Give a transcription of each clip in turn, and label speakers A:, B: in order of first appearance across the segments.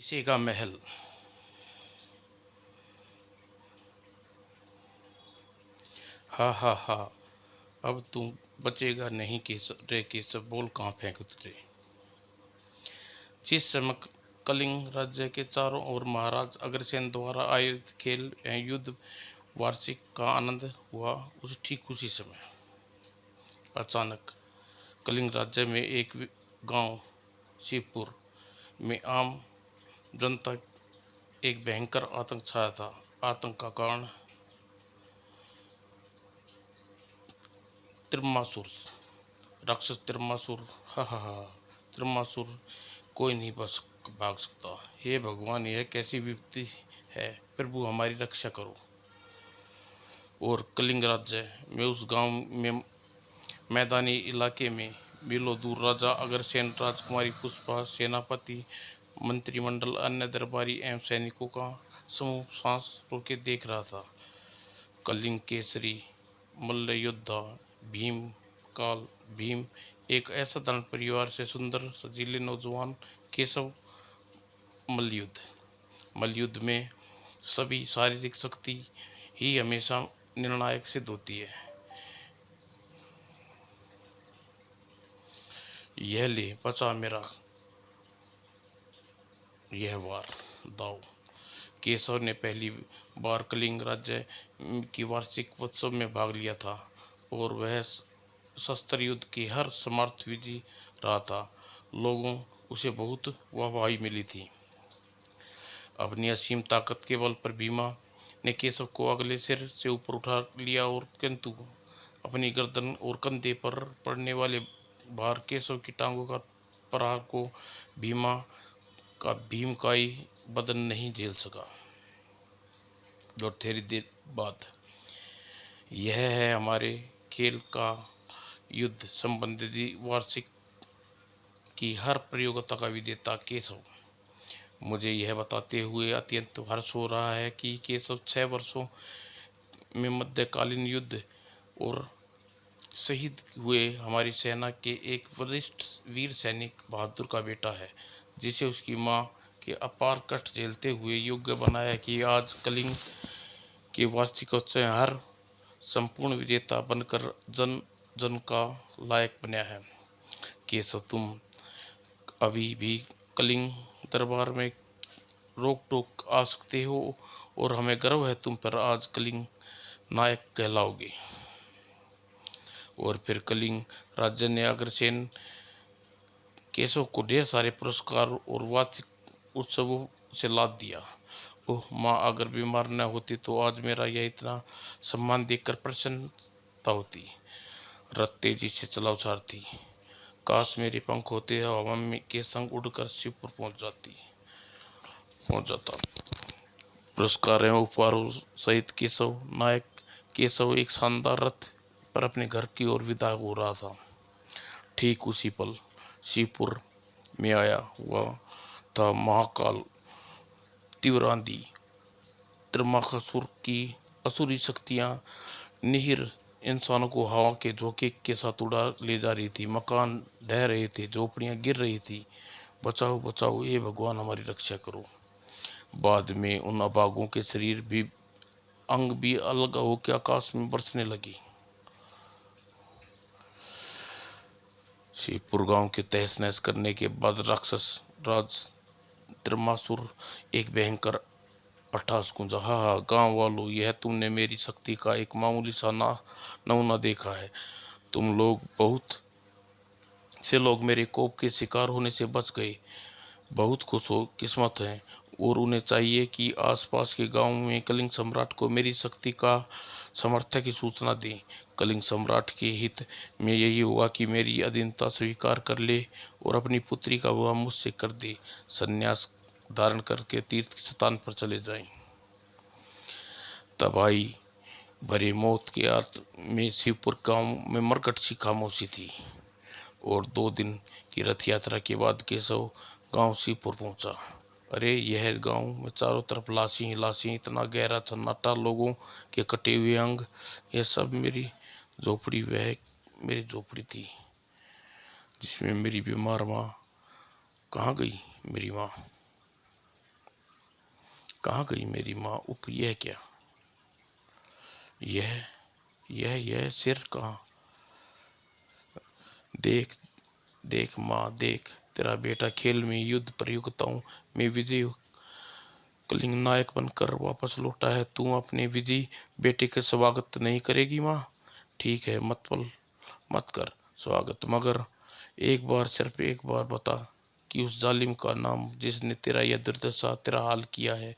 A: किसी का महल। हा हा हा। अब तू बचेगा नहीं केशव रे केशव, बोल कहाँ फेंक तुझे। जिस समय कलिंग राज्य के चारों ओर महाराज अग्रसेन द्वारा आयोजित खेल एवं युद्ध वार्षिक का आनंद हुआ, उस ठीक उसी समय अचानक कलिंग राज्य में एक गांव शिवपुर में आम जनता एक भयंकर आतंक छाया था। आतंक का कारण त्रिमासुर, राक्षस त्रिमासुर। हा हा हा। त्रिमासुर कोई नहीं बच भाग सकता। हे भगवान, यह कैसी विपत्ति है, प्रभु हमारी रक्षा करो। और कलिंग राज्य में उस गांव में मैदानी इलाके में मीलों दूर राजा अग्रसेन, राजकुमारी पुष्पा, सेनापति, मंत्रिमंडल, अन्य दरबारी एवं सैनिकों का समूह सांस रोके देख रहा था। कलिंग केसरी मल्ल योद्धा भीम काल भीम एक ऐसा धन परिवार से सुंदर सजीले नौजवान केशव मल्लयुद्ध में सभी शारीरिक शक्ति ही हमेशा निर्णायक सिद्ध होती है। यह ले बचा मेरा यह वार दाव। केशव ने पहली बार कलिंग राज्य की वार्षिक उत्सव में भाग लिया था और वह शस्त्र युद्ध की हर समर्थ विधि रहा था। लोगों उसे बहुत वाहवाही मिली थी। अपनी असीम ताकत के बल पर भीमा ने केशव को अगले सिर से ऊपर उठा लिया और किंतु अपनी गर्दन और कंधे पर पड़ने वाले भार केशव की टांगों का प्रहार को भीमा का भीमकाई बदन नहीं झेल सका। और थोड़ी देर बाद यह है हमारे खेल का युद्ध संबंधी वार्षिक की हर प्रतियोगिता का विजेता केशव। मुझे यह बताते हुए अत्यंत हर्ष हो रहा है कि केशव 6 वर्षों में मध्यकालीन युद्ध और शहीद हुए हमारी सेना के एक वरिष्ठ वीर सैनिक बहादुर का बेटा है, जिसे उसकी मां के अपार कष्ट झेलते हुए योग्य बनाया कि आज कलिंग के वार्षिकोत्सव हर संपूर्ण विजेता बनकर जन जन का लायक बना है। केशव, तुम अभी भी कलिंग दरबार में रोक टोक आ सकते हो और हमें गर्व है तुम पर। आज कलिंग नायक कहलाओगे। और फिर कलिंग राज्य ने अग्रसेन केशव को ढेर सारे पुरस्कार और वार्षिक उत्सवों से लाद दिया। ओह माँ, अगर बीमार न होती तो आज मेरा यह इतना सम्मान देखकर प्रसन्नता होती। रथ तेजी से चला सारथी। काश मेरे पंख होते हवा के संग उड़कर शिवपुर पहुंच जाता। पुरस्कार एवं उपहारों सहित केशव एक शानदार रथ पर अपने घर की ओर विदा हो रहा था। ठीक उसी पल शिवपुर में आया हुआ था महाकाल, तीव्र आंधी, त्रिमासुर की असुरी शक्तियां निहिर इंसानों को हवा के झोंके के साथ उड़ा ले जा रही थी। मकान ढह रहे थे, झोपड़ियां गिर रही थी। बचाओ बचाओ, हे भगवान हमारी रक्षा करो। बाद में उन अभागों के शरीर भी अंग भी अलग होकर आकाश में बरसने लगी। शिवपुर गांव के तहस नहस करने के बाद राक्षस राज त्रिमासुर एक भयंकर अट्टहास गूंजा। हा हा, गांव वालों, यह तुमने मेरी शक्ति का एक मामूली सा नमूना देखा है। तुम लोग बहुत से लोग मेरे कोप के शिकार होने से बच गए। बहुत खुश हो किस्मत हैं और उन्हें चाहिए कि आसपास के गांव में कलिंग सम्राट को मेरी शक्ति का समर्थक की सूचना दें। कलिंग सम्राट के हित में यही हुआ कि मेरी अधीनता स्वीकार कर ले और अपनी पुत्री का विवाह मुझसे कर दे। संन्यास धारण करके तीर्थ स्थान पर चले जाएं। तबाही भरे मौत के आत में शिवपुर गांव में मरकट सी खामोशी थी। और 2 दिन की रथ यात्रा के बाद केशव गांव शिवपुर पहुंचा। अरे, यह गांव में चारों तरफ लाशें ही लाशें, इतना गहरा सन्नाटा, लोगों के कटे हुए अंग। यह सब मेरी झोपड़ी, वह मेरी झोपड़ी थी जिसमें मेरी बीमार माँ। कहाँ गई मेरी माँ? कहाँ गई मेरी माँ? उफ, यह क्या? यह यह सिर कहाँ? देख देख माँ देख, तेरा बेटा खेल में युद्ध प्रतियोगिताओं में विजयी कलिंग नायक बनकर वापस लौटा है। तू अपने विजयी बेटे का स्वागत नहीं करेगी माँ? ठीक है, मत कर स्वागत, मगर एक बार, सिर्फ एक बार बता कि उस जालिम का नाम जिसने तेरा यह दुर्दशा, तेरा हाल किया है,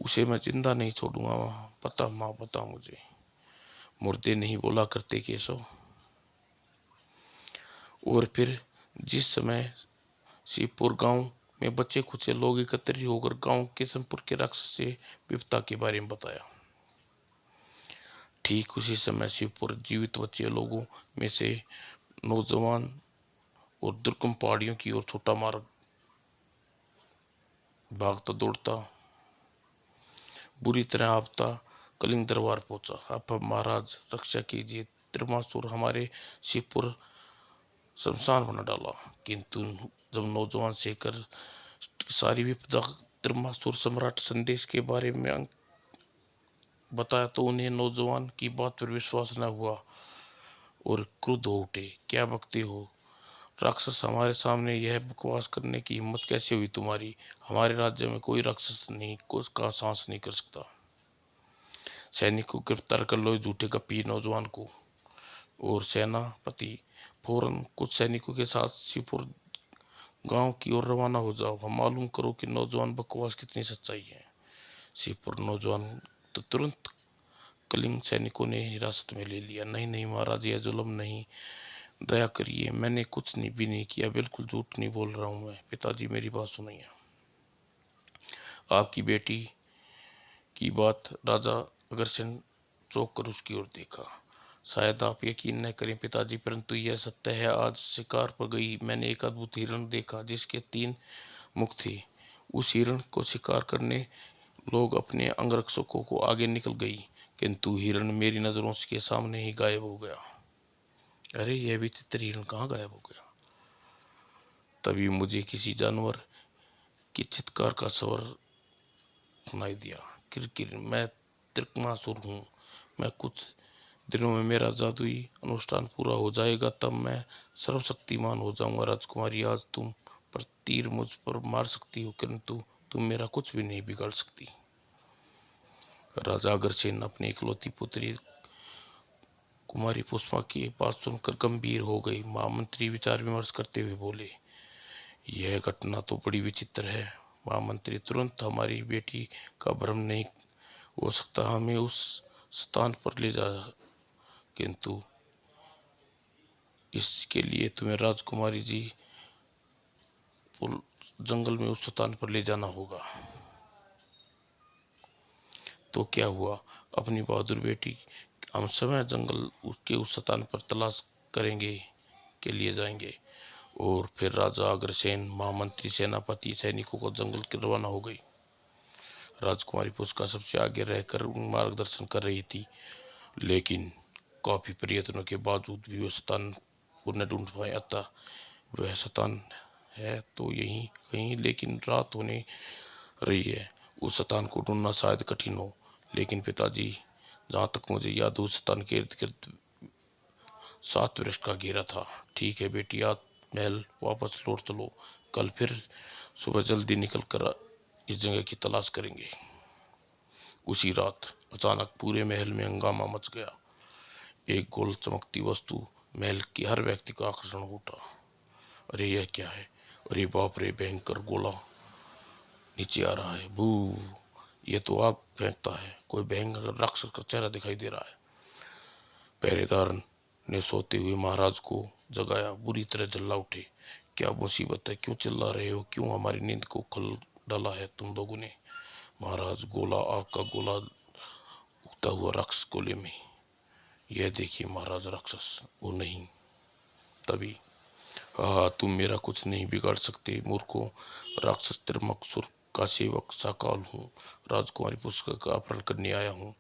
A: उसे मैं जिंदा नहीं छोड़ूंगा माँ। बता माँ, बता मुझे। मुर्दे नहीं बोला करते केशव। और फिर जिस समय शिवपुर गांव में बच्चे खुचे लोग एकत्रित होकर गांव किशनपुर के राक्षस से विपदा के बारे में बताया। ठीक उसी समय शिवपुर जीवित बचे लोगों में से नौजवान और दुर्गम पहाड़ियों की ओर छोटा मार्ग भागता दौड़ता, बुरी तरह आपता कलिंग दरबार पहुंचा। अब महाराज रक्षा कीजिए, त्रिमासुर हमारे शिवपुर शमशान बना डाला। किंतु जब नौजवान शेखर सारी विपदा त्रिमासुर सम्राट संदेश के बारे में बताया तो उन्हें नौजवान की बात पर विश्वास न हुआ और क्रुद्ध हो उठे। क्या बकते हो राक्षस, हमारे सामने यह बकवास करने की हिम्मत कैसे हुई तुम्हारी? हमारे राज्य में कोई राक्षस नहीं, कुछ का सांस नहीं कर सकता। सैनिक को गिरफ्तार कर लो, झूठे कपी नौजवान को। और सेनापति फौरन कुछ सैनिकों के साथ शिवपुर गांव की ओर रवाना हो जाओ। हम मालूम करो कि नौजवान बकवास कितनी सच्चाई है। शिवपुर नौजवान तो तुरंत कलिंग सैनिकों ने हिरासत में ले लिया। नहीं नहीं महाराज, यह जुल्म नहीं, दया करिए, मैंने कुछ नहीं भी नहीं किया, बिल्कुल झूठ नहीं बोल रहा हूँ मैं। पिताजी मेरी बात सुनिए। आपकी बेटी की बात। राजा अग्रसेन चौंक कर उसकी ओर देखा। शायद आप यकीन न करें पिताजी, परंतु यह सत्य है। आज शिकार पर गई मैंने एक अद्भुत हिरण देखा जिसके 3 मुख थे। उस हिरण को शिकार करने लोग अपने अंगरक्षकों को आगे निकल गई, किंतु हिरण मेरी नजरों के सामने ही गायब हो गया। अरे, यह विचित्र हिरण कहाँ गायब हो गया? तभी मुझे किसी जानवर की चित्कार का स्वर सुनाई दिया। किरकिर, मैं त्रिकमासुर हूँ। मैं कुछ दिनों में मेरा जादुई अनुष्ठान पूरा हो जाएगा, तब मैं सर्वशक्तिमान हो जाऊंगा। राजकुमारी, आज तुम पर तीर मुझ पर मार सकती हो, किंतु तुम मेरा कुछ भी नहीं बिगाड़ सकती। राजा अग्रसेन अपनी इकलौती पुत्री कुमारी पुष्पा की बात सुनकर गंभीर हो गई। महामंत्री विचार विमर्श करते हुए बोले, यह घटना तो बड़ी विचित्र है। महामंत्री, तुरंत हमारी बेटी का भ्रम नहीं हो सकता, हमें उस स्थान पर ले जा, किंतु इसके लिए तुम्हें राजकुमारी जी जंगल में उस स्थान पर ले जाना होगा। तो क्या हुआ? अपनी बहादुर बेटी हम समय जंगल उसके उस स्थान पर तलाश करेंगे के लिए जाएंगे। और फिर राजा अग्रसेन, महामंत्री, सेनापति सैनिकों को जंगल की रवाना हो गई। राजकुमारी पुष्पा सबसे आगे रहकर मार्गदर्शन कर रही थी, लेकिन काफी प्रयत्नों के बावजूद भी वह स्थान को न ढूंढ पाया था। वह स्थान है तो यहीं कहीं, लेकिन रात होने रही है। उस स्थान को ढूंढना शायद कठिन हो। लेकिन पिताजी, जहाँ तक मुझे याद, उस स्थान के इर्द गिर्द 7 वृक्ष का घेरा था। ठीक है बेटी, आज महल वापस लौट चलो। कल फिर सुबह जल्दी निकल कर इस जगह की तलाश करेंगे। उसी रात अचानक पूरे महल में हंगामा मच गया। एक गोल चमकती वस्तु महल की हर व्यक्ति का आकर्षण उठा। अरे, यह क्या है? अरे बाप रे, भयंकर गोला नीचे आ रहा है। बू, ये तो आग फेंकता है। कोई भयंकर राक्षस का चेहरा दिखाई दे रहा है। पहरेदार ने सोते हुए महाराज को जगाया। बुरी तरह चिल्ला उठे, क्या मुसीबत है? क्यों चिल्ला रहे हो? क्यों हमारी नींद को खल डाला है तुम लोगों ने? महाराज, गोला, आग का गोला उगता हुआ राक्षस गोले में। यह देखिए महाराज, राक्षस। वो नहीं। तभी, हाँ, तुम मेरा कुछ नहीं बिगाड़ सकते मूर्खों। राक्षस त्रिमकसुर का सेवक साकाल हूँ। राजकुमारी पुष्पा का अपहरण करने आया हूँ।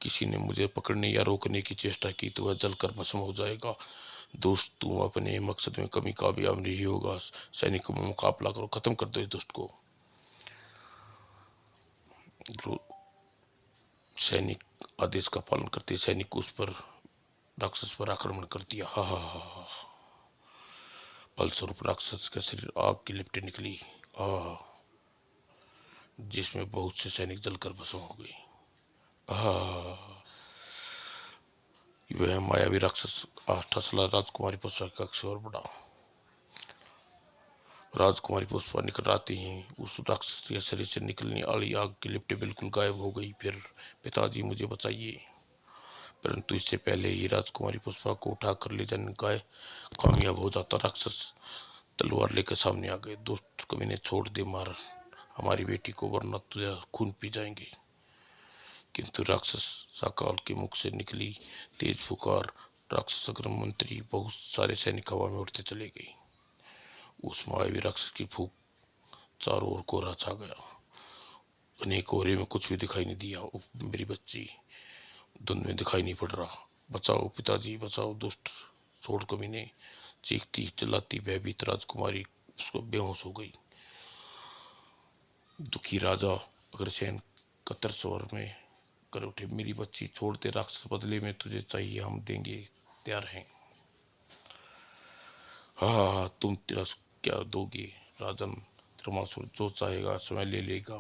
A: किसी ने मुझे पकड़ने या रोकने की चेष्टा की तो वह जलकर भस्म हो जाएगा। दुष्ट, तू अपने मकसद में कभी कामयाब नहीं होगा। सैनिकों में मुकाबला करो, खत्म कर दो इस दुष्ट को। जो सैनिक आदेश का पालन करते सैनिक उस पर राक्षस पर आक्रमण कर दिया। हा हा हा हा। फलस्वरूप राक्षस का शरीर आग की लिपटे निकली, जिसमें बहुत से सैनिक जलकर भस्म हो गए। वह मायावी राक्षस ठसला राजकुमारी पुष्पा की कक्ष और बढ़ा। राजकुमारी पुष्पा निकट आते ही उस राक्षस के शरीर से निकलने वाली आग की लिपटे बिल्कुल गायब हो गई। फिर पिताजी मुझे बचाइए। परंतु इससे पहले ही राजकुमारी पुष्पा को उठाकर ले जाने का कामयाब हो जाता, राक्षस तलवार लेकर सामने आ गए। दुष्ट कमीने, छोड़ दे मार हमारी बेटी को, वरना तुझे खून पी जाएंगे। किंतु राक्षस साकाल के मुख से निकली तेज फुकार राक्षस अग्र मंत्री बहुत सारे सैनिक हवा में उड़ते चले गए। उस मायावी राक्षस की फूंक चारों ओर कोहरा छा गया। उन्हें कोहरे में कुछ भी दिखाई नहीं दिया। मेरी बच्ची धुंध में दिखाई नहीं पड़ रहा। बचाओ पिताजी बचाओ, दुष्ट छोड़ कमीने। चीखती चिल्लाती भयभीत राजकुमारी उसको बेहोश हो गई। दुखी राजा अग्रसेन कतर स्वर में कर उठे, मेरी बच्ची छोड़ दे, राक्षस बदले में तुझे चाहिए हम देंगे, तैयार हैं। हाँ, तुम तेरा क्या दोगे राजन? त्रिमासुर जो चाहेगा समय ले लेगा।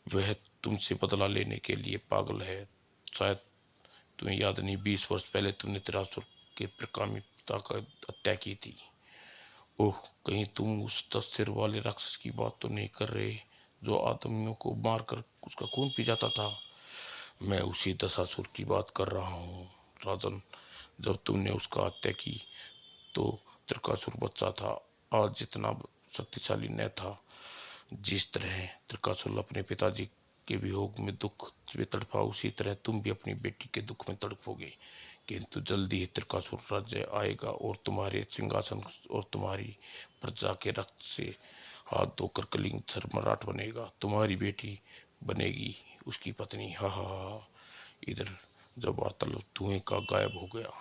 A: वह तुमसे बदला लेने के लिए पागल है। शायद तुम्हें याद नहीं, 20 वर्ष पहले तुमने त्रिमासुर के प्रकामी पिता का हत्या की थी। ओह, कहीं तुम उस 10 सिर वाले राक्षस की बात तो नहीं कर रहे जो आदमियों को मारकर उसका खून पी जाता था? मैं उसी दशासुर की बात कर रहा हूँ राजन। जब तुमने उसका हत्या की तो त्रिकासुर बच्चा था, आज जितना शक्तिशाली न था। जिस तरह त्रिकासुर अपने पिताजी के वियोग में दुख में तड़पा, उसी तरह तुम भी अपनी बेटी के दुख में तड़पोगे। किंतु जल्दी ही त्रिकासुर राज्य आएगा और तुम्हारे सिंहासन और तुम्हारी प्रजा के रक्त से हाथ धोकर कलिंग सम्राट बनेगा। तुम्हारी बेटी बनेगी उसकी पत्नी। हा हा हा। इधर जब वार्तालाप धुएं का गायब हो गया,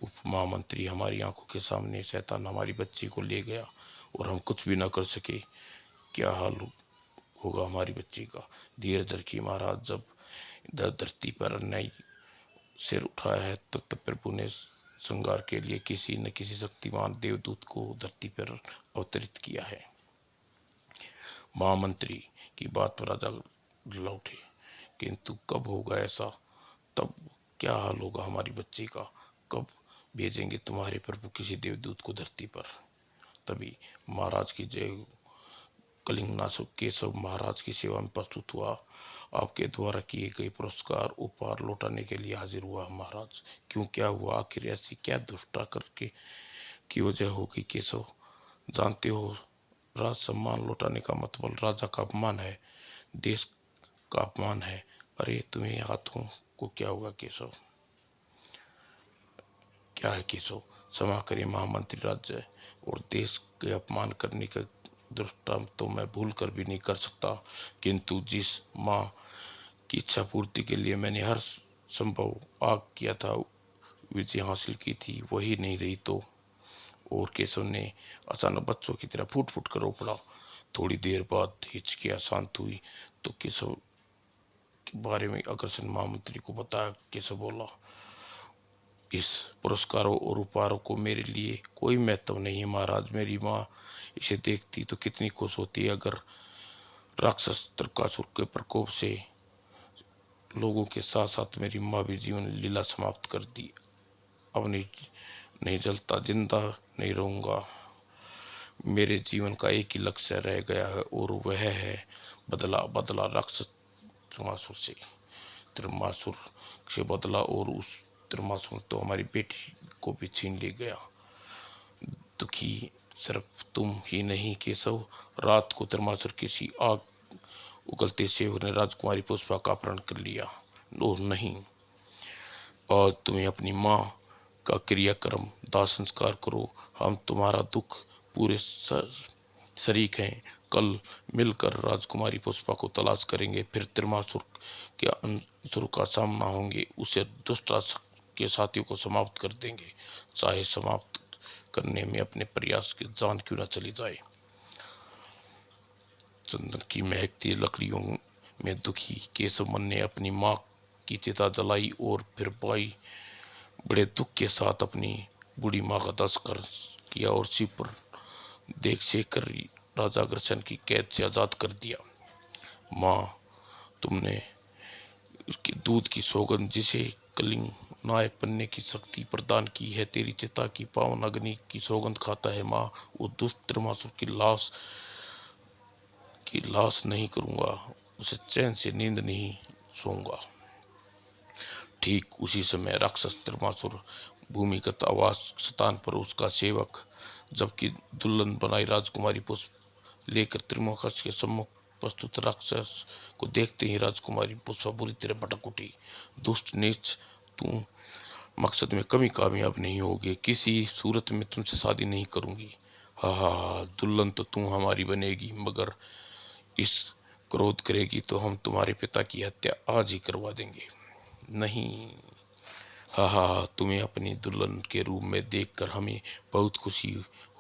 A: उप महामंत्री हमारी आंखों के सामने शैतान हमारी बच्ची को ले गया और हम कुछ भी न कर सके। क्या हाल होगा हमारी बच्ची का? धीरज रखिए महाराज, जब इधर धरती पर अन्याय सिर उठाया है तो तब प्रभु ने श्रृंगार के लिए किसी न किसी शक्तिमान देवदूत को धरती पर अवतरित किया है। महामंत्री की बात पर राजा लौटे, किंतु कब होगा ऐसा? तब क्या हाल होगा हमारी बच्ची का? कब भेजेंगे तुम्हारे प्रभु किसी देवदूत को धरती पर? तभी महाराज की जय कलिंगनाशक केशव महाराज की सेवा में प्रस्तुत हुआ। आपके द्वारा किए गए पुरस्कार उपहार लौटाने के लिए हाजिर हुआ महाराज। क्यों, क्या हुआ? आखिर ऐसी क्या दुष्टता करके की वजह हो गई केशव? जानते हो, राज सम्मान लौटाने का मतलब राजा का अपमान है, देश का अपमान है। अरे तुम्हें हाथों को क्या हुआ केशव? क्या है केशव? क्षमा करिए महामंत्री, राज्य और देश के अपमान करने का दृष्टांत तो मैं भूल कर भी नहीं कर सकता। किंतु जिस माँ की इच्छा पूर्ति के लिए मैंने हर संभव आग किया था, विजय हासिल की थी, वही नहीं रही तो? और केशव ने अचानक बच्चों की तरह फूट फूट कर रो पड़ा। थोड़ी देर बाद हिचकियां शांत हुई तो केशव के बारे में अग्रसेन महामंत्री को बताया। केशव बोला, इस पुरस्कारों और उपहारों को मेरे लिए कोई महत्व नहीं है महाराज। मेरी माँ इसे देखती तो कितनी खुश होती है। अगर राक्षस त्रिकासुर के प्रकोप से लोगों के साथ साथ मेरी माँ भी जीवन लीला समाप्त कर दी। अब नहीं जलता, जिंदा नहीं रहूंगा। मेरे जीवन का एक ही लक्ष्य रह गया है और वह है बदला। बदला राक्षस त्रिमासुर से, त्रिमासुर से बदला। और उस त्रिमासुर तो हमारी बेटी को भी छीन ले गया। दुखी सिर्फ तुम ही नहीं केशव, रात को त्रिमासुर किसी आग उगलते सेवक ने राजकुमारी पुष्पा का अपहरण कर लिया। ओह नहीं, आज तुम्हें अपनी माँ का क्रियाक्रम दाह संस्कार करो। हम तुम्हारा दुख पूरे शरीक हैं। कल मिलकर राजकुमारी पुष्पा को तलाश करेंगे, फिर त्रिमासुर के अंसुर का सामना होंगे, उसे दुष्ट के साथियों को समाप्त कर देंगे, चाहे समाप्त करने में अपने प्रयास की जान क्यों न चली जाए। चंदन की महकती लकड़ियों में दुखी केशव मन ने अपनी माँ की चिता जलाई और फिर भाई बड़े दुख के साथ अपनी बूढ़ी माँ का दस्खत किया और शिव पर देख सेक कर राजा अग्रसेन की कैद से आजाद कर दिया। माँ, तुमने उसके दूध की सौगंध जिसे कलिंग नायक बनने की शक्ति प्रदान की है, तेरी चिता की पावन अग्नि की सौगंध खाता है माँ। वो दुष्ट त्रिमासुर की लाश नहीं करूंगा, उसे चैन से नींद नहीं सोऊंगा। ठीक उसी समय राक्षस त्रिमासुर भूमिगत आवास स्थान पर उसका सेवक जबकि दुल्हन बनाई राजकुमारी पुष्प लेकर त्रिमुखस के सम्मुख प्रस्तुत राक्षस को देखते ही राजकुमारी पुष्पा बुरी तरह भटक उठी। दुष्ट नीच, तू मकसद में कभी कामयाब नहीं होगी, किसी सूरत में तुमसे शादी नहीं करूंगी। हा हा हा, दुल्हन तो तू हमारी बनेगी, मगर इस क्रोध करेगी तो हम तुम्हारे पिता की हत्या आज ही करवा देंगे। नहीं, हा हा हा, तुम्हें अपनी दुल्हन के रूप में देखकर हमें बहुत खुशी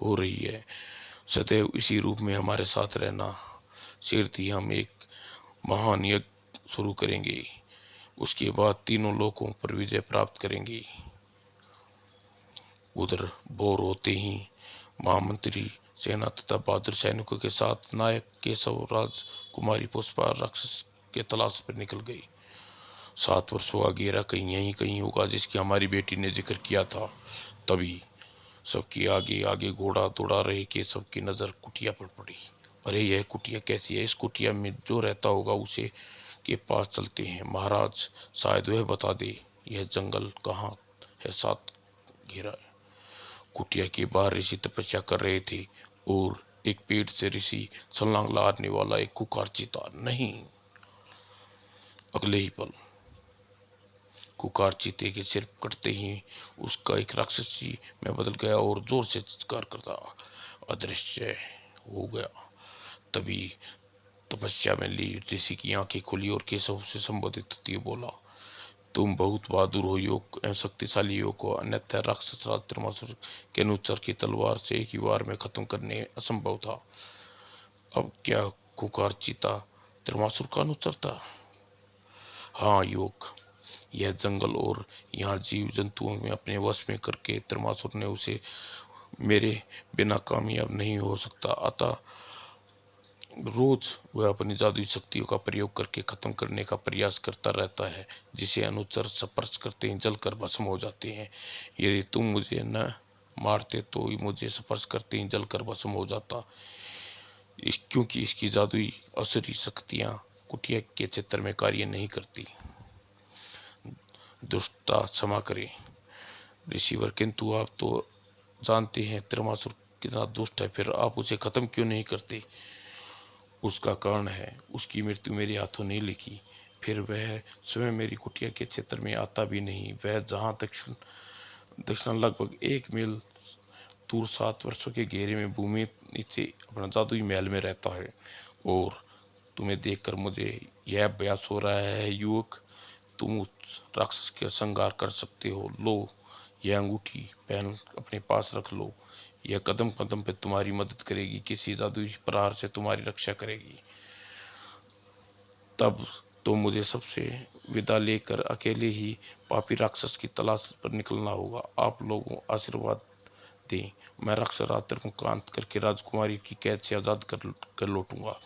A: हो रही है। सदैव इसी रूप में हमारे साथ रहना। शीघ्र ही हम एक महान यज्ञ शुरू करेंगे, उसके बाद तीनों लोकों पर विजय प्राप्त करेंगे। उधर भोर होते ही महामंत्री सेना तथा बहादुर सैनिकों के साथ नायक केशव राजकुमारी पुष्पा राक्षस के तलाश पर निकल गई। 7 वर्षों का घेरा कहीं यहीं कहीं होगा जिसकी हमारी बेटी ने जिक्र किया था। तभी सबके आगे आगे घोड़ा दौड़ा रहे केशव की नजर कुटिया पर पड़ी। अरे यह कुटिया कैसी है, इस कुटिया में जो रहता होगा उसे के पास चलते हैं, महाराज शायद वह बता दे यह जंगल कहाँ है। साथ घेरा है। कुटिया के बाहर ऋषि तपस्या कर रहे थे और एक पेड़ से ऋषि छलांग लगाने वाला एक कुकार चीता नहीं, अगले ही पल कुकार चीते के सिर कटते ही उसका एक राक्षसी में बदल गया और जोर से चित्कार करता अदृश्य हो गया। तभी तपस्या में ली ऋषि की आंखें खुली और केशव से संबोधित होती बोला, तुम बहुत बहादुर हो योग एवं शक्तिशाली योग को, अन्यथा राक्षस राज त्रिमासुर के अनुचर की तलवार से एक ही बार में खत्म करने असंभव था। अब क्या कुकार चीता त्रिमासुर का अनुचर था? हाँ योग, यह जंगल और यहाँ जीव जंतुओं में अपने वश में करके त्रिमासुर ने उसे मेरे बिना कामयाब नहीं हो सकता। अतः रोज वह अपनी जादुई शक्तियों का प्रयोग करके खत्म करने का प्रयास करता रहता है, जिसे अनुचर स्पर्श करते ही जलकर भस्म हो जाते हैं। यदि तुम मुझे न मारते तो मुझे स्पर्श करते ही जलकर भस्म हो जाता, क्योंकि इसकी जादुई असुरी शक्तियां कुटिया के क्षेत्र में कार्य नहीं करती। दुष्टता क्षमा करें ऋषिवर, किंतु आप तो जानते हैं त्रिमासुर कितना दुष्ट है, फिर आप उसे खत्म क्यों नहीं करते? उसका कारण है, उसकी मृत्यु मेरे हाथों नहीं लिखी। फिर वह स्वयं मेरी कुटिया के क्षेत्र में आता भी नहीं। वह जहाँ दक्षिण दक्षिण लगभग 1 मील दूर 7 वर्षों के घेरे में भूमि नीचे अपना जादुई महल में रहता है। और तुम्हें देखकर मुझे यह अभ्यास हो रहा है युवक, तुम उस राक्षस के संहार कर सकते हो। लो, यह अंगूठी पहन अपने पास रख लो, यह कदम कदम पे तुम्हारी मदद करेगी, किसी जादुई प्रहार से तुम्हारी रक्षा करेगी। तब तो मुझे सबसे विदा लेकर अकेले ही पापी राक्षस की तलाश पर निकलना होगा। आप लोगों आशीर्वाद दें, मैं राक्षस रात्र को कांत करके राजकुमारी की कैद से आजाद कर लौटूंगा।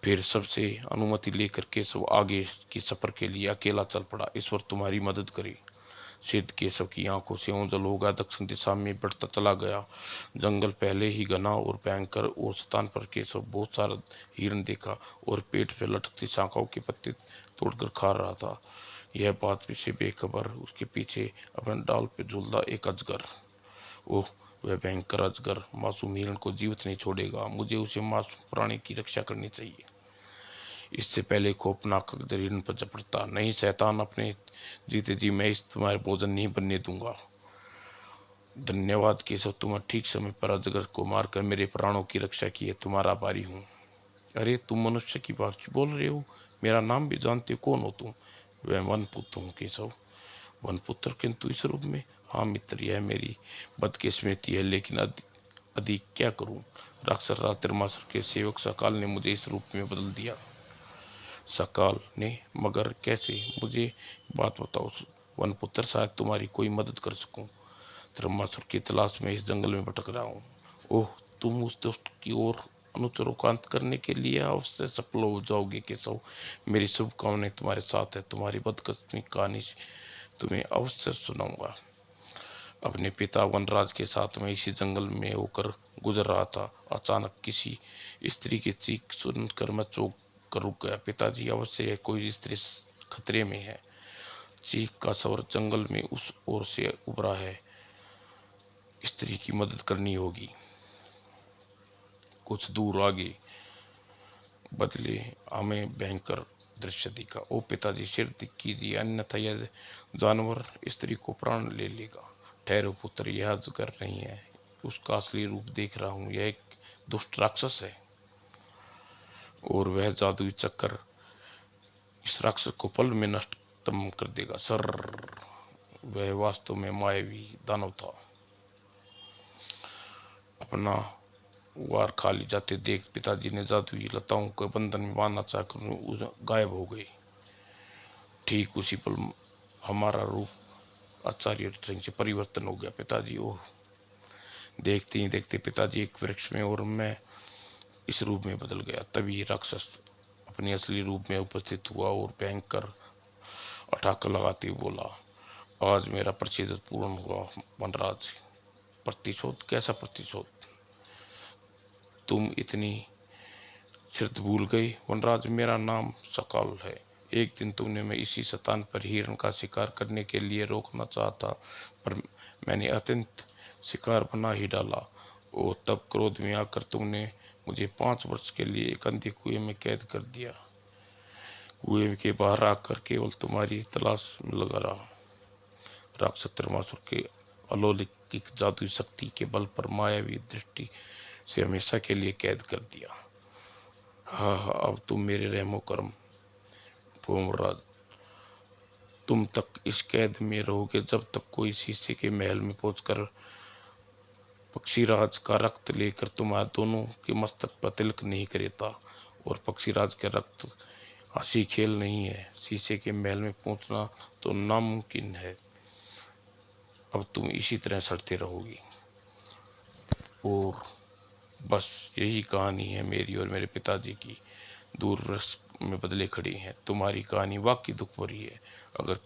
A: फिर सबसे अनुमति लेकर केशव आगे की सफर के लिए अकेला चल पड़ा। ईश्वर तुम्हारी मदद करे। सिद्ध केशव की आंखों से ओझल हो गया, दक्षिण दिशा में बढ़ता चला गया। जंगल पहले ही घना और भयंकर और स्थान पर केशव बहुत सारा हिरण देखा और पेट पे लटकती शाखाओं के पत्ते तोड़कर खा रहा था। यह बात से बेखबर उसके पीछे अपने डाल पे झूलता एक अजगर। ओह, वह भयंकर अजगर मासूम हिरण को जीवित नहीं छोड़ेगा। मुझे उसे मासूम प्राणी की रक्षा करनी चाहिए। इससे पहले खौफनाक अजगर हिरण पर झपटता, नहीं शैतान, अपने जीते जी मैं इस तुम्हारे भोजन नहीं बनने दूंगा। धन्यवाद केशव, तुम ठीक समय पर अजगर को मारकर मेरे प्राणों की रक्षा की है, तुम्हारा आभारी हूँ। अरे तुम मनुष्य की बात क्यों बोल रहे हो? मेरा नाम भी जानते हो, कौन हो तुम? वह वनपुत्र हूँ केशव। वनपुत्र, किंतु इस रूप में? हाँ मित्र, यह मेरी बदकिस्मती है, लेकिन अधिक क्या करूं? राक्षस राज त्रिमासुर के सेवक सकाल ने मुझे इस रूप में बदल दिया। सकाल ने, मगर कैसे? मुझे बात बताओ वनपुत्र, शायद तुम्हारी कोई मदद कर सकूं। धर्मासुर की तलाश में इस जंगल में भटक रहा हूँ। ओह, तुम उस दुष्ट की ओर अनुचरों का अंत करने के लिए अवश्य सफल हो जाओगे केशव। मेरी शुभकामनाएं तुम्हारे साथ है। तुम्हारी बदकिस्मती कहानी तुम्हें अवश्य सुनाऊंगा। अपने पिता वनराज के साथ मैं इसी जंगल में होकर गुजर रहा था। अचानक किसी स्त्री की चीख सुनकर मैं चौंक कर रुक गया। पिताजी, अवश्य कोई स्त्री खतरे में है। चीख का स्वर जंगल में उस ओर से उभरा है। स्त्री की मदद करनी होगी। कुछ दूर आगे बदले हमें भयंकर दृश्य दिखा। ओ पिताजी, सिर कीजिए, अन्यथा यह जानवर स्त्री को प्राण ले लेगा। ठहरो पुत्र, यह अजगर नहीं है, उसका असली रूप देख रहा हूँ। यह एक दुष्ट राक्षस है और वह जादुई चक्कर इस राक्षस को पल में नष्ट कर देगा। सर, वह वास्तव में मायावी दानव था। अपना वार खाली जाते देख पिताजी ने जादुई लताओं के बंधन में बांधना चाहकर गायब हो गए। ठीक उसी पल हमारा रूप आचार्य सिंह से परिवर्तन हो गया। पिताजी, ओह! देखते ही देखते पिताजी एक वृक्ष में और मैं इस रूप में बदल गया। तभी राक्षस अपने असली रूप में उपस्थित हुआ और भयंकर अठाकर लगाते हुए बोला, आज मेरा प्रतिशोध पूर्ण हुआ वनराज। प्रतिशोध? कैसा प्रतिशोध? तुम इतनी सिर्फ भूल गई वनराज, मेरा नाम सकाल है। एक दिन तुमने मैं इसी स्थान पर हिरण का शिकार करने के लिए रोकना चाहता, पर मैंने अत्यंत शिकार बना ही डाला। और तब क्रोध में आकर तुमने मुझे 5 वर्ष के लिए एक अंधे कुएं में कैद कर दिया। कुएं के बाहर आकर केवल तुम्हारी तलाश में लगा रहा। राक्षस धर्मासुर के अलौकिक जादुई शक्ति के बल पर मायावी दृष्टि से हमेशा के लिए कैद कर दिया। हाँ हाँ, अब तुम मेरे रहमो करम भोमराज, तुम तक इस कैद में रहोगे जब तक कोई शीशे के महल में पहुंचकर पक्षीराज का रक्त लेकर तुम्हारे दोनों के मस्तक पर तिलक नहीं करेता। और पक्षीराज का रक्त हंसी खेल नहीं है। शीशे के महल में पहुंचना तो नामुमकिन है। अब तुम इसी तरह सड़ते रहोगी। और बस यही कहानी है मेरी और मेरे पिताजी की। दूर वृक्ष में बदले खड़ी हैं। तुम्हारी कहानी वाकई दुख भरी है। अगर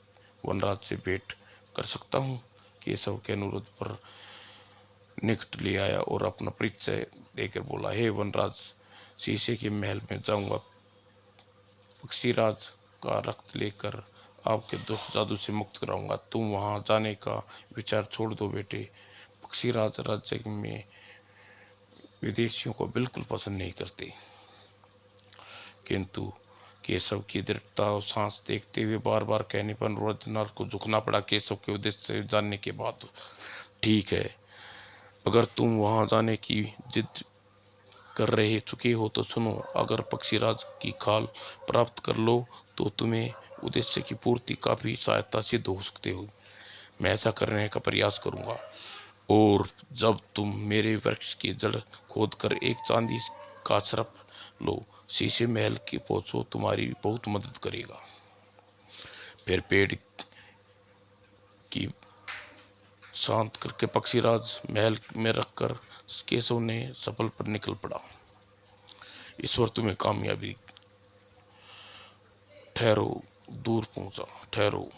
A: वनराज से भेंट कर सकता हूँ? केशव के अनुरोध पर निकट ले आया और अपना परिचय देकर बोला, हे वनराज, शीशे के महल में जाऊंगा, पक्षीराज का रक्त लेकर आपके दुष्ट जादू से मुक्त कराऊंगा। तुम वहां जाने का विचार छोड़ दो बेटे। पक्षीराज राज्य में विदेशियों को बिल्कुल पसंद नहीं करते। किंतु केशव की दृढ़ता और सांस देखते हुए बार बार कहने पर अनुराग को झुकना पड़ा। केशव के उद्देश्य से जानने के बाद, ठीक है, अगर तुम वहां जाने की जिद कर रहे चुके हो तो सुनो। अगर पक्षीराज की खाल प्राप्त कर लो तो तुम्हें उद्देश्य की पूर्ति काफी सहायता सिद्ध हो सकते हो। मैं ऐसा करने का प्रयास करूंगा। और जब तुम मेरे वृक्ष की जड़ खोदकर एक चांदी का सरप लो, शीशे महल के पहुंचो, तुम्हारी बहुत मदद करेगा। फिर पेड़ की शांत करके पक्षीराज महल में रखकर केशव ने सफल पर निकल पड़ा। ईश्वर तुम्हें कामयाबी। ठहरो, दूर पहुंचा। ठहरो,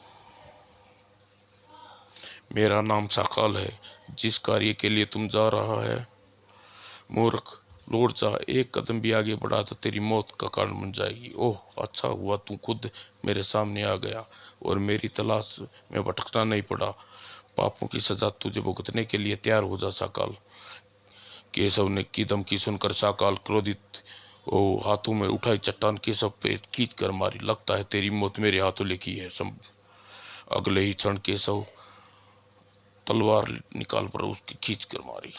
A: मेरा नाम सकाल है। जिस कार्य के लिए तुम जा रहा है, मूर्ख, लौट जा। एक कदम भी आगे बढ़ा तो तेरी मौत का कारण बन जाएगी। ओह, अच्छा हुआ तू खुद मेरे सामने आ गया और मेरी तलाश में भटकना नहीं पड़ा। पापों की सजा तुझे भुगतने के लिए तैयार हो जा सकाल। केशव ने की धमकी सुनकर सकाल क्रोधित ओ हाथों में उठाई चट्टान केशव पे खींच कर मारी। लगता है तेरी मौत मेरे हाथों लिखी है। अगले ही क्षण केशव तलवार निकाल पर उसकी खींच कर मारी।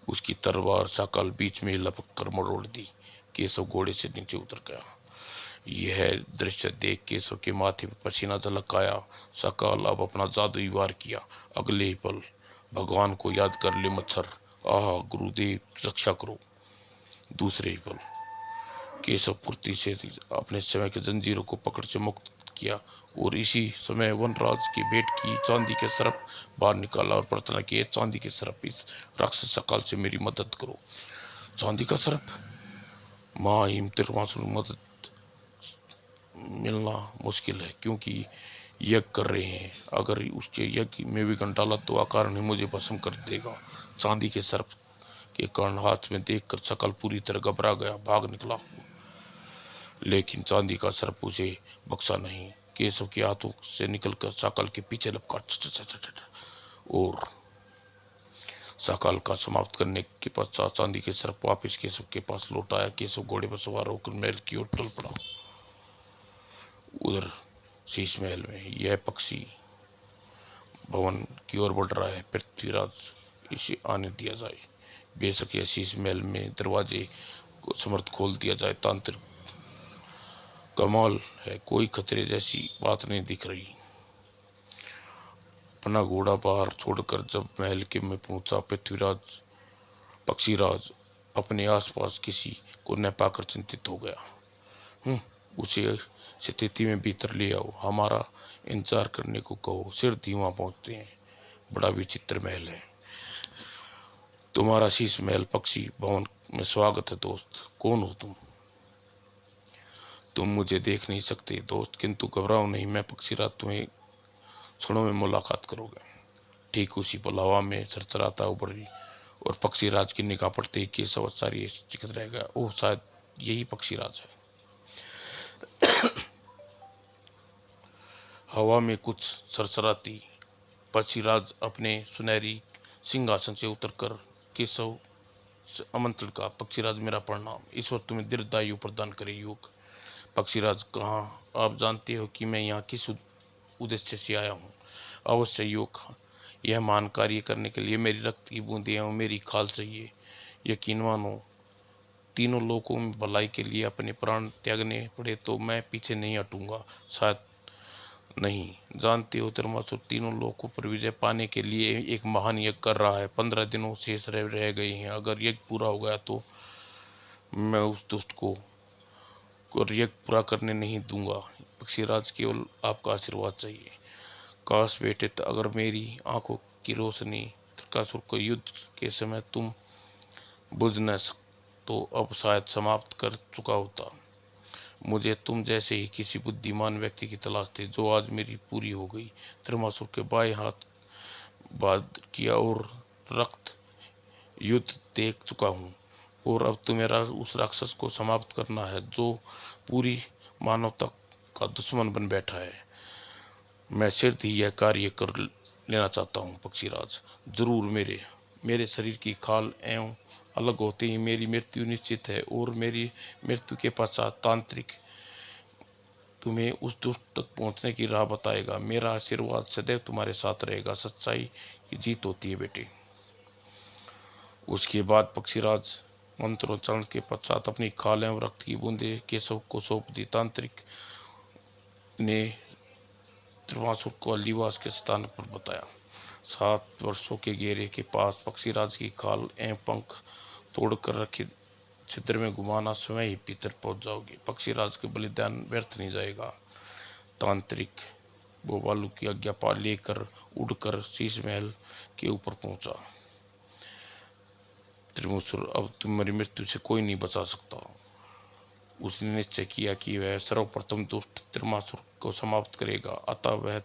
A: उसकी तलवार सकाल बीच में लपक कर मरोड़ दी। केशव घोड़े से नीचे उतर गया। यह दृश्य देख केशव के माथे पर पसीना झलक आया। सकाल अब अपना जादुई वार किया। अगले ही पल, भगवान को याद कर ले मच्छर। आह, गुरुदेव रक्षा करो। दूसरे ही पल केशव फुर्ती से अपने समय के जंजीरों को पकड़ से मुक्त किया और इसी समय वनराज की भेंट की चांदी के सर्प बाहर निकाला और प्रार्थना की, चांदी के सर्प, इस राक्षस सकाल से मेरी मदद करो। चांदी का सर्प, माँ हिम तिरवासुर मदद मिलना मुश्किल है क्योंकि यज्ञ कर रहे हैं। अगर उसके यज्ञ में विघ्न डाला तो अकारण ही मुझे भस्म कर देगा। चांदी के सर्प के कारण हाथ में देखकर सकल पूरी तरह घबरा गया, भाग निकला, लेकिन चांदी का सर्प उसे बख्शा नहीं। केशव के हाथों से निकलकर सकल के पीछे लपका और सकल का समाप्त करने के पश्चात चांदी के सर्प वापिस केशव के पास लौट आया। केशव घोड़े पर सवार होकर महल की ओर टल पड़ा। उधर शीश महल में यह पक्षी भवन की ओर बढ़ रहा है। पृथ्वीराज, इसे आने दिया जाए। बेशक यह शीश महल में दरवाजे को समर्थ खोल दिया जाए। तांत्रिक कमाल है, कोई खतरे जैसी बात नहीं दिख रही। अपना घोड़ा बाहर छोड़कर जब महल के में पहुंचा, पृथ्वीराज पक्षीराज अपने आसपास किसी को न पाकर चिंतित हो गया। उसे स्थिति में भीतर ले आओ, हमारा इंतजार करने को कहो, सिर धीमा पहुंचते हैं। बड़ा विचित्र महल है तुम्हारा शीश महल पक्षी भवन में स्वागत है दोस्त। कौन हो तुम? तुम मुझे देख नहीं सकते दोस्त, किंतु घबराओ नहीं, मैं पक्षीराज तुम्हें क्षणों में मुलाकात करोगे। ठीक उसी पल हवा में थरथराता उभरी और पक्षीराज की निगाह पड़ते ही केशव आश्चर्य चकित रह गया। ओह, शायद यही पक्षीराज है। हवा में कुछ सरसराती पक्षीराज अपने सुनहरी सिंहासन से उतरकर केशव से आमंत्रण का, पक्षीराज मेरा प्रणाम, ईश्वर तुम्हें दीर्घायु प्रदान करे युग। पक्षीराज, कहाँ आप जानते हो कि मैं यहाँ किस उद्देश्य से आया हूँ? अवश्य योग, यह महान कार्य करने के लिए मेरी रक्त की बूंदें और मेरी खाल चाहिए। यकीन मानो, तीनों लोगों में भलाई के लिए अपने प्राण त्यागने पड़े तो मैं पीछे नहीं हटूंगा। शायद नहीं जानते हो, धर्मासुर तीनों लोगों पर विजय पाने के लिए एक महान यज्ञ कर रहा है। 15 दिनों शेष रह गए हैं। अगर यज्ञ पूरा हो गया तो मैं उस दुष्ट को यज्ञ पूरा करने नहीं दूंगा। पक्षीराज, केवल आपका आशीर्वाद चाहिए। काश बेटे, अगर मेरी आंखों की रोशनी त्रिकासुर को युद्ध के समय तुम बुझ न सक तो अब शायद समाप्त कर चुका होता। मुझे तुम जैसे ही किसी बुद्धिमान व्यक्ति की तलाश थी, जो आज मेरी पूरी हो गई। त्रिमासुर के बाएं हाथ बाद किया और रक्त युद्ध देख चुका हूँ और अब तो मेरा उस राक्षस को समाप्त करना है जो पूरी मानवता का दुश्मन बन बैठा है। मैं शीघ्र ही यह कार्य कर लेना चाहता हूँ पक्षीराज। जरूर, मेरे शरीर की खाल एवं अलग होते ही मेरी मृत्यु निश्चित है और मेरी मृत्यु के पश्चात तांत्रिक तुम्हें उस दुष्ट तक पहुंचने की राह बताएगा। मेरा आशीर्वाद सदैव तुम्हारे साथ रहेगा। सच्चाई की जीत होती है बेटे। उसके बाद पक्षीराज मंत्रोच्चारण के पश्चात अपनी खाल एवं रक्त की बूंदे केशव को सौंप दी। तांत्रिक ने त्रिवासुर को अलीवास के स्थान पर बताया। 7 वर्षों के घेरे के पास पक्षीराज की खाल एवं पंख तोड़कर रखे छिद्र में घुमाना, स्वयं ही भीतर पहुंच जाओगे। पक्षीराज के बलिदान व्यर्थ नहीं जाएगा। तांत्रिक बोबालू की आज्ञा पा लेकर उड़कर शीश महल के ऊपर पहुंचा। त्रिमुसुर, अब तुम्हारी मृत्यु से कोई नहीं बचा सकता। उसने निश्चय किया कि वह सर्वप्रथम दुष्ट त्रिमासुर को समाप्त करेगा। अतः वह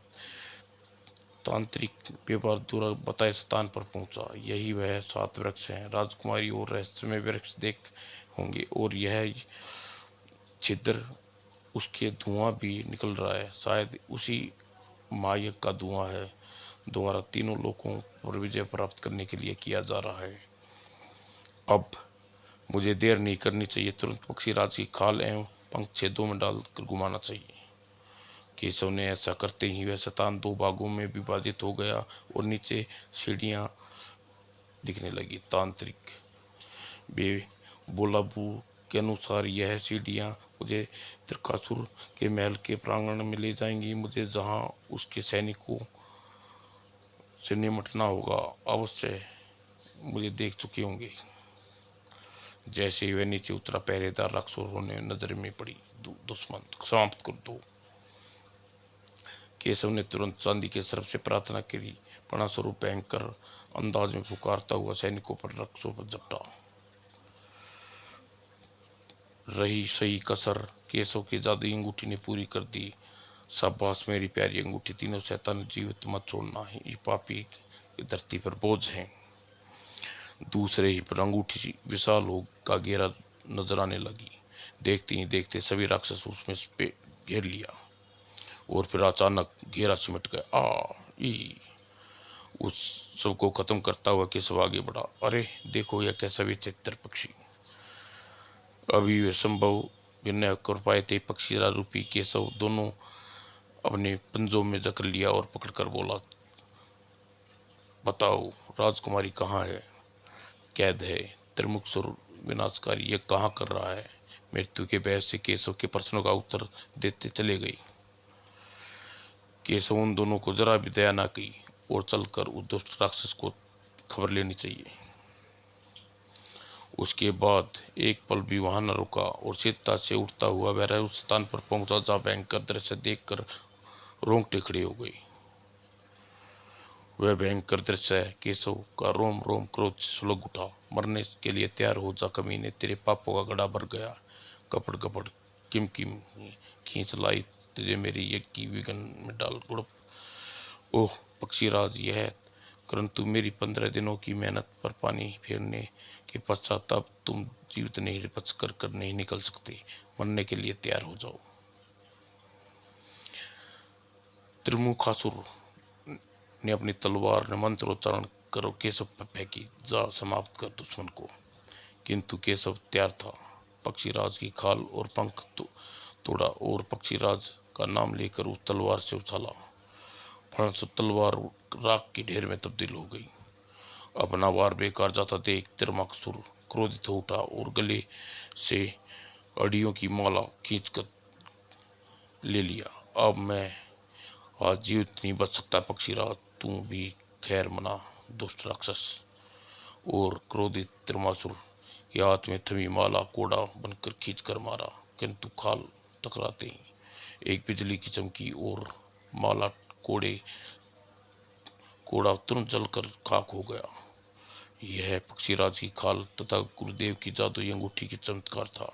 A: तांत्रिक व्यवहार द्वारा बताए स्थान पर पहुंचा। यही वह 7 वृक्ष हैं। राजकुमारी और रहस्यमय वृक्ष देख होंगे और यह छिद्र, उसके धुआं भी निकल रहा है। शायद उसी महायज्ञ का धुआं है द्वारा तीनों लोगों पर विजय प्राप्त करने के लिए किया जा रहा है। अब मुझे देर नहीं करनी चाहिए। तुरंत पक्षीराज की खाल एवं पंख छेदों में डालकर घुमाना चाहिए। केशव ने ऐसा करते ही वह शैतान 2 भागों में विभाजित हो गया और नीचे सीढ़ियां दिखने लगी। तांत्रिक बे बोलाबू के अनुसार यह सीढ़ियां मुझे त्रिकासुर के महल के प्रांगण में ले जाएंगी, मुझे जहां उसके सैनिकों से निपटना होगा। अवश्य मुझे देख चुके होंगे। जैसे ही वह नीचे उतरा, पहरेदार राक्षसों ने नजर में पड़ी। दुश्मन समाप्त कर दो। केशव ने तुरंत चांदी के सर्प से प्रार्थना करी। स्वरूप भयंकर अंदाज में पुकारता हुआ सैनिकों पर राक्षसों पर झपटा। रही सही कसर केशव की जादुई अंगूठी ने पूरी कर दी। शाबाश मेरी प्यारी अंगूठी, तीनों शैतान जीवित मत छोड़ना, ये पापी धरती पर बोझ हैं। दूसरे ही पर अंगूठी विशाल हो का घेरा नजर आने लगी। देखते ही देखते सभी राक्षस उसमें पे घेर लिया और फिर अचानक घेरा सिमट गया। ई उस सबको खत्म करता हुआ केशव आगे बढ़ा। अरे देखो यह कैसा विचित्र पक्षी। अभी वे संभव भी न कर पाए थे। पक्षी रूपी केशव दोनों अपने पंजों में जकड़ लिया और पकड़कर बोला, बताओ राजकुमारी कहाँ है? कैद है। त्रिमुख सुर विनाशकारी यह कहाँ कर रहा है? मृत्यु के भय से केशव के प्रश्नों का उत्तर देते चले गई। केशव उन दोनों को जरा भी दया न की और चलकर उस दुष्ट राक्षस को खबर लेनी चाहिए। उसके बाद एक पल भी वहां न रुका और चित्ता से उठता हुआ वह उस स्थान पर पहुंचा जहां भयंकर दृश्य देखकर रोंगटे खड़े हो गई। वह भयंकर दृश्य केशव का रोम रोम क्रोध से सुलग उठा। मरने के लिए तैयार हो जा कमीने, तेरे पापों का गड़ा भर गया। कपड़ कपड़ किम किम खींच लाई तुझे मेरी एक की विघन में डाल गुड़प। ओह पक्षीराज, यह परंतु मेरी 15 दिनों की मेहनत पर पानी फेरने के पश्चात अब तुम जीवित नहीं बच कर नहीं निकल सकते। मरने के लिए तैयार हो जाओ। त्रिमुखासुर ने अपनी तलवार ने मंत्रोच्चारण करो केशव पर फेंकी। जा समाप्त कर दुश्मन को। किंतु केशव तैयार था। पक्षीराज की खाल और पंख तोड़ा और पक्षीराज का नाम लेकर उस तलवार से उछाला। फणस तलवार राख की ढेर में तब्दील हो गई। अपना वार बेकार जाता देख त्रिमुखासुर क्रोधित हो उठा और गले से अड़ियों की माला खींचकर ले लिया। अब मैं आज जीवित नहीं बच सकता पक्षीराज, तू भी खैर मना दुष्ट राक्षस। और क्रोधित त्रिमुखासुर के हाथ में थमी माला कोड़ा बनकर खींचकर मारा, किंतु खाल टकराते ही एक बिजली की चमकी और माला कोड़ा तुरंत जलकर खाक हो गया। यह पक्षीराज की खाल तथा गुरुदेव की जादुई अंगूठी की चमत्कार था।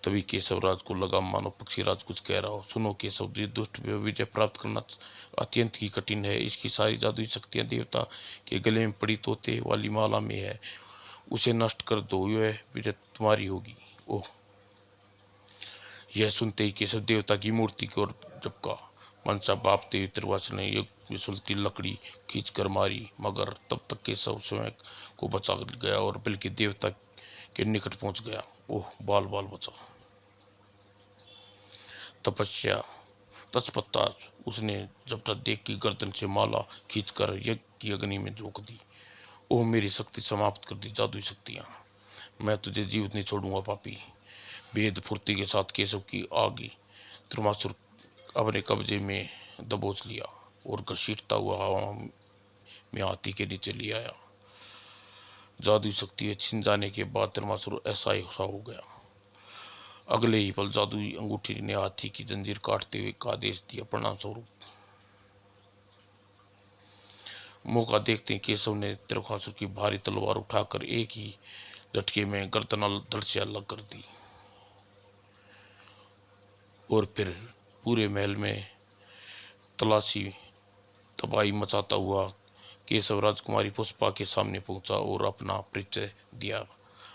A: तभी केशवराज को लगा मानो पक्षीराज कुछ कह रहा हो। सुनो केशव जी, दुष्ट विजय प्राप्त करना अत्यंत ही कठिन है। इसकी सारी जादुई शक्तियां देवता के गले में पड़ी तोते वाली माला में है। उसे नष्ट कर दो, यह विजय तुम्हारी होगी। ओह! यह सुनते ही केशव देवता की मूर्ति की ओर झपका। मनसा बापते हुए त्रिवासन ने एक विसुलती लकड़ी खींचकर मारी, मगर तब तक केशव स्वयं को बचा गया और बल्कि देवता के निकट पहुंच गया। ओह! बाल बाल बचा। तपस्या तत्पश्चात उसने झपटा देख की गर्दन से माला खींचकर यज्ञ की अग्नि में झोंक दी। ओह! मेरी शक्ति समाप्त कर दी, जादुई शक्तियां। मैं तुझे जीवित नहीं छोड़ूंगा पापी। भेद फुर्ती के साथ केशव की आगे त्रिमुखासुर अपने कब्जे में दबोच लिया और घसीटता हुआ हवा में हाथी के नीचे ले आया। जादुई शक्ति छिन जाने के बाद त्रिमुखासुर ऐसा ही हो गया। अगले ही पल जादुई अंगूठी ने हाथी की जंजीर काटते हुए का आदेश दिया, प्रणाम स्वरूप। मौका देखते ही केशव ने त्रिमुखासुर की भारी तलवार उठाकर एक ही झटके में गर्दन धड़ से अलग कर दी और फिर पूरे महल में तलाशी तबाही मचाता हुआ केशव राजकुमारी पुष्पा के सामने पहुंचा और अपना परिचय दिया।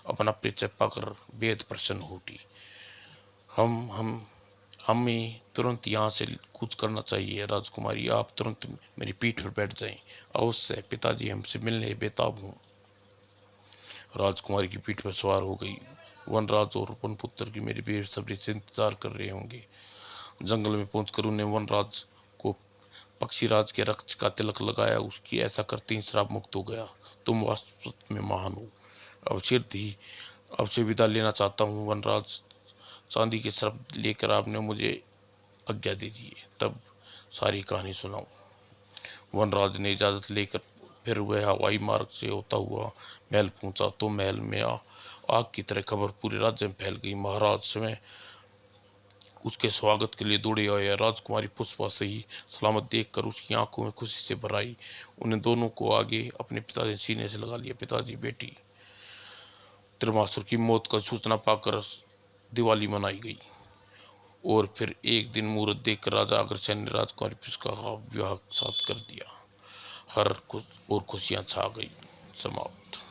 A: अपना परिचय पाकर बेहद प्रसन्न हो उठी। हम हमें तुरंत यहाँ से कूच करना चाहिए। राजकुमारी, आप तुरंत मेरी पीठ पर बैठ जाएं। अवश्य पिताजी हमसे मिलने बेताब हूँ। राजकुमारी की पीठ पर सवार हो गई। वनराज और वनपुत्र की मेरी बेसब्री से इंतजार कर रहे होंगे। जंगल में पहुंचकर उन्हें वनराज को पक्षीराज के रक्त का तिलक लगाया। उसकी ऐसा करते ही श्राप मुक्त हो गया। तुम वास्तव में महान हो। अब शीघ्र ही अब से विदा लेना चाहता हूँ वनराज। चांदी के शब्द लेकर आपने मुझे आज्ञा दीजिए, तब सारी कहानी सुनाऊं। वनराज ने इजाजत लेकर फिर वह हवाई मार्ग से होता हुआ महल पहुंचा तो महल में आग की तरह खबर पूरे राज्य में फैल गई। महाराज स्वयं उसके स्वागत के लिए दौड़े आए। राजकुमारी पुष्पा सही सलामत देखकर उसकी आंखों में खुशी से भर आई। उन्हें दोनों को आगे अपने पिताजी सीने से लगा लिया। पिताजी, बेटी त्रिमासुर की मौत का सूचना पाकर दिवाली मनाई गई। और फिर एक दिन मुहूर्त देखकर राजा अग्रसेन ने राजकुमारी पुष्पा का विवाह साथ कर दिया। हर कुछ और खुशियां छा गई। समाप्त।